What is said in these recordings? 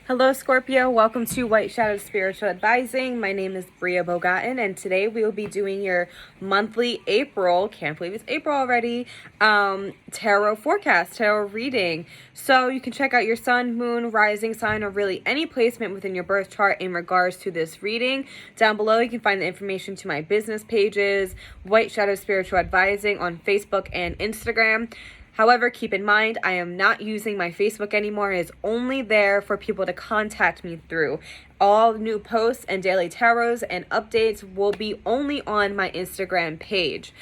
Hello, Scorpio. Welcome to White Shadow Spiritual Advising. My name is BriaBogatin, and today we will be doing your monthly April, can't believe it's April already, tarot forecast, tarot reading. So you can check out your sun, moon, rising sign, or really any placement within your birth chart in regards to this reading. Down below, you can find the information to my business pages, White Shadow Spiritual Advising on Facebook and Instagram. However, keep in mind, I am not using my Facebook anymore. It is only there for people to contact me through. All new posts and daily tarots and updates will be only on my Instagram page.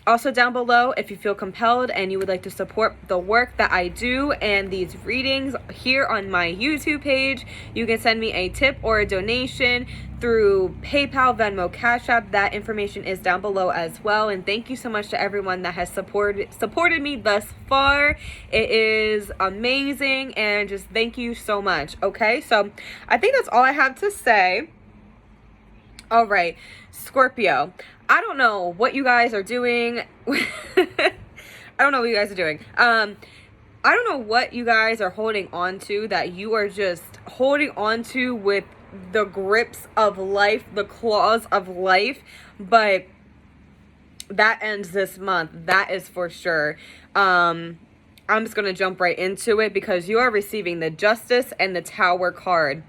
Also down below, if you feel compelled and you would like to support the work that I do and these readings here on my YouTube page, you can send me a tip or a donation through PayPal, VENMO, CASHAPP. That information is down below as well. And thank you so much to everyone that has supported me thus far. It is amazing, and just thank you so much. Okay, so I think that's all I have to say. All right, Scorpio. I don't know what you guys are doing. I don't know what you guys are doing. I don't know what you guys are holding on to that you are just holding on to with the grips of life, the claws of life, but that ends this month. That is for sure. I'm just going to jump right into it because you are receiving the Justice and the Tower card.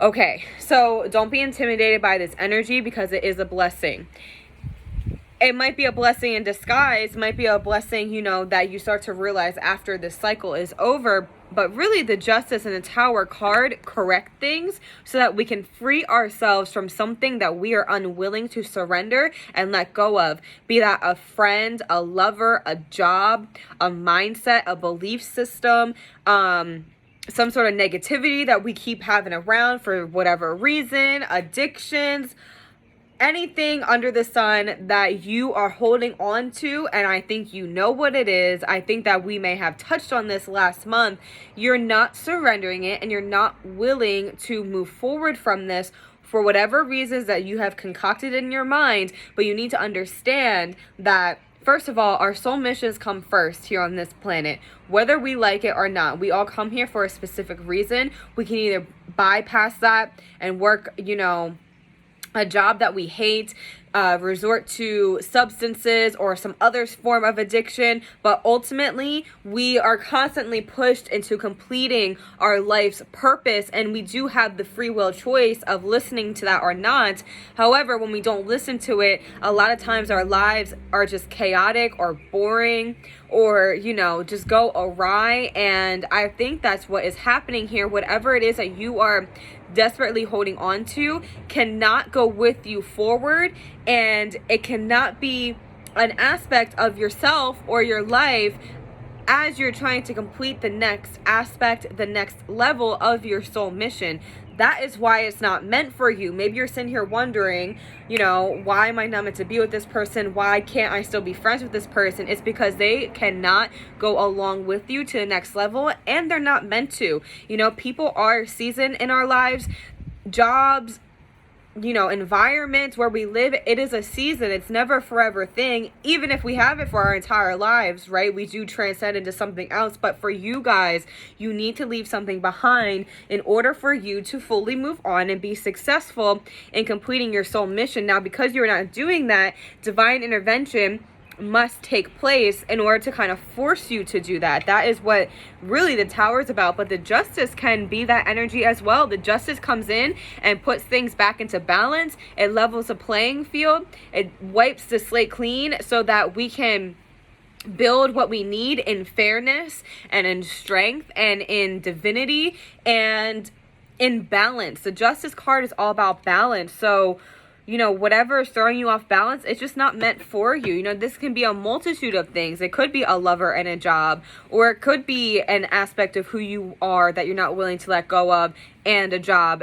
Okay, so don't be intimidated by this energy because it is a blessing. It might be a blessing in disguise, might be a blessing, that you start to realize after this cycle is over. But really, the Justice and the Tower card correct things so that we can free ourselves from something that we are unwilling to surrender and let go of. Be that a friend, a lover, a job, a mindset, a belief system, some sort of negativity that we keep having around for whatever reason, addictions, anything under the sun that you are holding on to. And I think you know what it is. I think that we may have touched on this last month. You're not surrendering it and you're not willing to move forward from this for whatever reasons that you have concocted in your mind. But you need to understand that, first of all, our soul missions come first here on this planet, whether we like it or not. We all come here for a specific reason. We can either bypass that and work, a job that we hate, resort to substances or some other form of addiction, but ultimately we are constantly pushed into completing our life's purpose, and we do have the free will choice of listening to that or not. However, when we don't listen to it, a lot of times our lives are just chaotic or boring or just go awry, and I think that's what is happening here. Whatever it is that you are desperately holding on to cannot go with you forward, and it cannot be an aspect of yourself or your life as you're trying to complete the next aspect, the next level of your soul mission. That is why it's not meant for you. Maybe you're sitting here wondering, why am I not meant to be with this person? Why can't I still be friends with this person? It's because they cannot go along with you to the next level, and they're not meant to. People are seasoned in our lives, jobs, environments where we live. It is a season. It's never a forever thing. Even if we have it for our entire lives, right? We do transcend into something else. But for you guys, you need to leave something behind in order for you to fully move on and be successful in completing your soul mission. Now, because you're not doing that, divine intervention must take place in order to kind of force you to do that. That is what really the Tower is about. But the Justice can be that energy as well. The Justice comes in and puts things back into balance. It levels the playing field. It wipes the slate clean so that we can build what we need in fairness and in strength and in divinity and in balance. The Justice card is all about balance. So whatever is throwing you off balance, it's just not meant for you. This can be a multitude of things. It could be a lover and a job, or it could be an aspect of who you are that you're not willing to let go of and a job.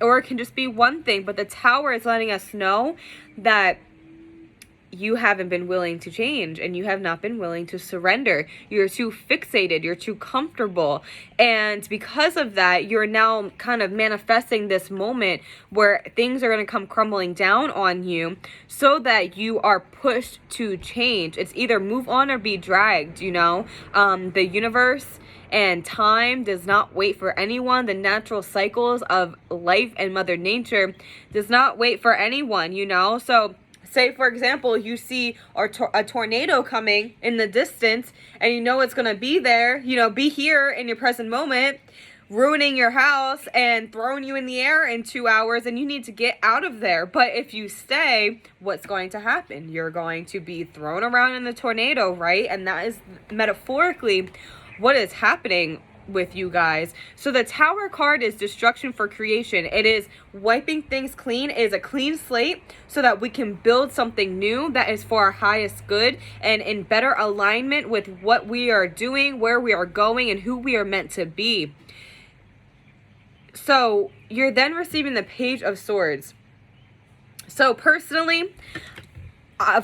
Or it can just be one thing. But the Tower is letting us know that you haven't been willing to change and you have not been willing to surrender. You're too fixated. You're too comfortable. And because of that, you're now kind of manifesting this moment where things are going to come crumbling down on you so that you are pushed to change. It's either move on or be dragged, the universe and time does not wait for anyone. The natural cycles of life and Mother Nature does not wait for anyone, you know? So say, for example, you see a tornado coming in the distance and you know it's going to be there, you know, be here in your present moment, ruining your house and throwing you in the air in 2 hours, and you need to get out of there. But if you stay, what's going to happen? You're going to be thrown around in the tornado, right? And that is metaphorically what is happening with you guys. So the Tower card is destruction for creation. It is wiping things clean. It is a clean slate so that we can build something new that is for our highest good and in better alignment with what we are doing, where we are going, and who we are meant to be. So you're then receiving the Page of Swords. So personally,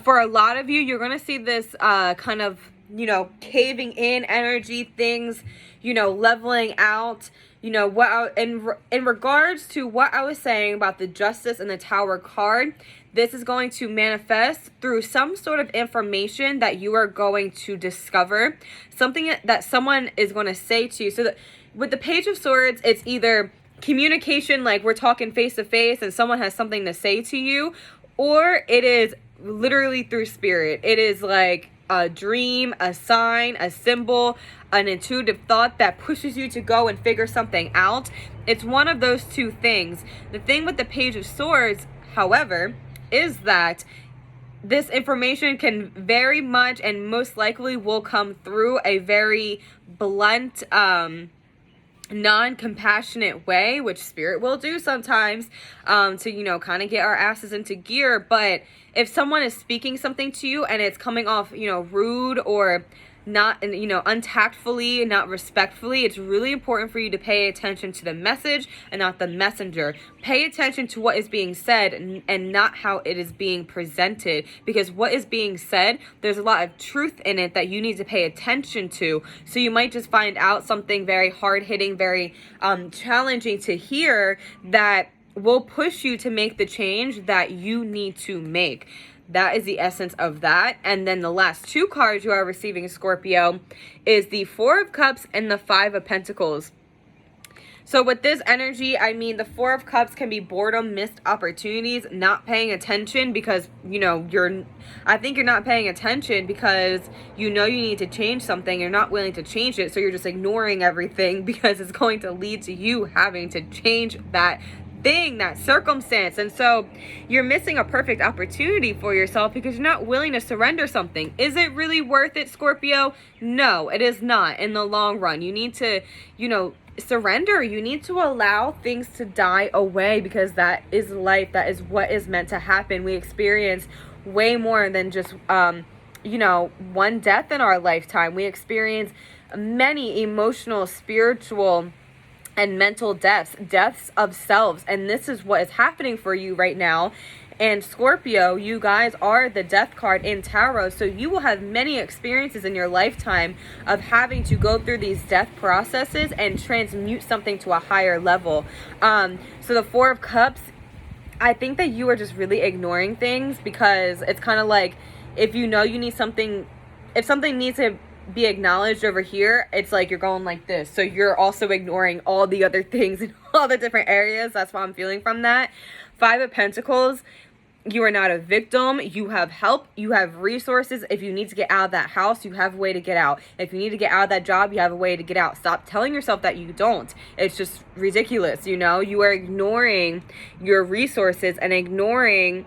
for a lot of you, you're going to see this kind of, you know, caving in energy, things, you know, leveling out, you know, in regards to what I was saying about the Justice and the Tower card, this is going to manifest through some sort of information that you are going to discover, something that someone is going to say to you. So with the Page of Swords, it's either communication, like we're talking face to face and someone has something to say to you, or it is literally through spirit. It is like a dream, a sign, a symbol, an intuitive thought that pushes you to go and figure something out. It's one of those two things. The thing with the Page of Swords, however, is that this information can very much and most likely will come through a very blunt, non-compassionate way, which spirit will do sometimes, to, you know, kind of get our asses into gear. But if someone is speaking something to you and it's coming off, you know, rude or not, you know, untactfully, not respectfully, it's really important for you to pay attention to the message and not the messenger. Pay attention to what is being said and not how it is being presented, because what is being said, there's a lot of truth in it that you need to pay attention to. So you might just find out something very hard-hitting, very challenging to hear that will push you to make the change that you need to make. That is the essence of that. And then the last two cards you are receiving, Scorpio, is the Four of Cups and the Five of Pentacles. So with this energy, I mean, the Four of Cups can be boredom, missed opportunities, not paying attention because, you know, I think you're not paying attention because you know you need to change something. You're not willing to change it. So you're just ignoring everything because it's going to lead to you having to change that thing, that circumstance. And so you're missing a perfect opportunity for yourself because you're not willing to surrender something. Is it really worth it, Scorpio? No, it is not in the long run. You need to, you know, surrender. You need to allow things to die away because that is life. That is what is meant to happen. We experience way more than just, you know, one death in our lifetime. We experience many emotional, spiritual, and mental deaths of selves. And this is what is happening for you right now. And Scorpio, you guys are the Death card in Tarot. So you will have many experiences in your lifetime of having to go through these death processes and transmute something to a higher level. So the Four of Cups, I think that you are just really ignoring things because it's kind of like if you know you need something, if something needs to be acknowledged over here, it's like you're going like this. So you're also ignoring all the other things in all the different areas. That's what I'm feeling from that. Five of Pentacles, you are not a victim. You have help. You have resources. If you need to get out of that house, you have a way to get out. If you need to get out of that job, you have a way to get out. Stop telling yourself that you don't. It's just ridiculous, you know? You are ignoring your resources and ignoring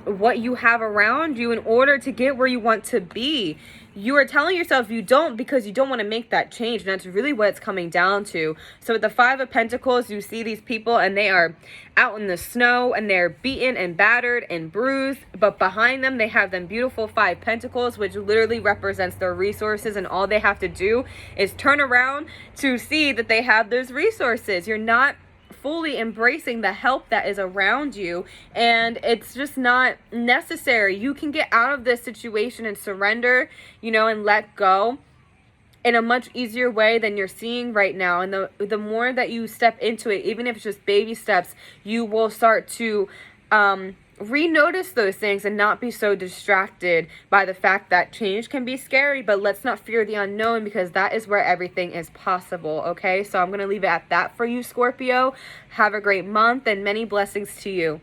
what you have around you in order to get where you want to be. You are telling yourself you don't because you don't want to make that change. And that's really what it's coming down to. So with the Five of Pentacles, you see these people and they are out in the snow and they're beaten and battered and bruised. But behind them, they have them beautiful Five Pentacles, which literally represents their resources. And all they have to do is turn around to see that they have those resources. You're not fully embracing the help that is around you, and it's just not necessary. You can get out of this situation and surrender, you know, and let go in a much easier way than you're seeing right now. And the more that you step into it, even if it's just baby steps, you will start to re-notice those things and not be so distracted by the fact that change can be scary, but let's not fear the unknown, because that is where everything is possible. Okay, so I'm going to leave it at that for you, Scorpio. Have a great month and many blessings to you.